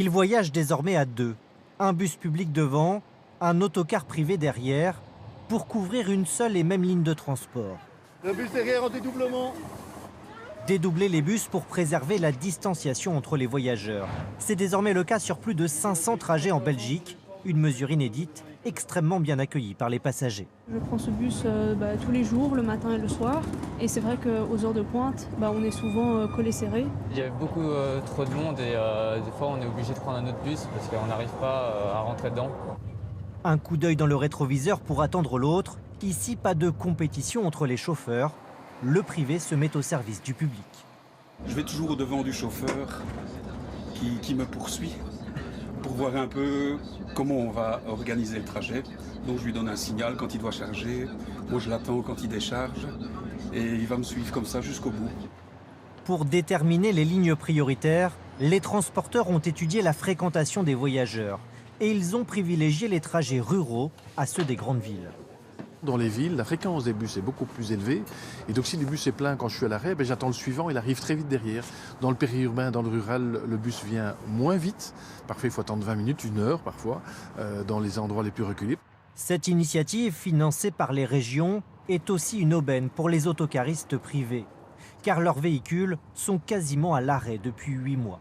Ils voyagent désormais à deux. Un bus public devant, un autocar privé derrière, pour couvrir une seule et même ligne de transport. Le bus derrière en dédoublement. Dédoubler les bus pour préserver la distanciation entre les voyageurs. C'est désormais le cas sur plus de 500 trajets en Belgique, une mesure inédite, extrêmement bien accueillie par les passagers. Je prends ce bus tous les jours, le matin et le soir. Et c'est vrai qu'aux heures de pointe, on est souvent collés serrés. Il y avait beaucoup trop de monde et des fois on est obligé de prendre un autre bus parce qu'on n'arrive pas à rentrer dedans. Un coup d'œil dans le rétroviseur pour attendre l'autre. Ici, pas de compétition entre les chauffeurs. Le privé se met au service du public. Je vais toujours au devant du chauffeur qui me poursuit pour voir un peu comment on va organiser le trajet. Donc je lui donne un signal quand il doit charger, moi je l'attends quand il décharge et il va me suivre comme ça jusqu'au bout. Pour déterminer les lignes prioritaires, les transporteurs ont étudié la fréquentation des voyageurs et ils ont privilégié les trajets ruraux à ceux des grandes villes. Dans les villes, la fréquence des bus est beaucoup plus élevée. Et donc si le bus est plein quand je suis à l'arrêt, j'attends le suivant, il arrive très vite derrière. Dans le périurbain, dans le rural, le bus vient moins vite. Parfois, il faut attendre 20 minutes, 1 heure parfois, dans les endroits les plus reculés. Cette initiative, financée par les régions, est aussi une aubaine pour les autocaristes privés, car leurs véhicules sont quasiment à l'arrêt depuis 8 mois.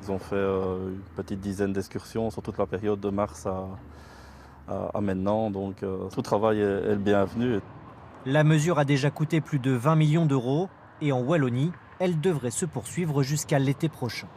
Ils ont fait une petite dizaine d'excursions sur toute la période de mars à maintenant, donc tout travail est le bienvenu. La mesure a déjà coûté plus de 20 millions d'euros et en Wallonie, elle devrait se poursuivre jusqu'à l'été prochain.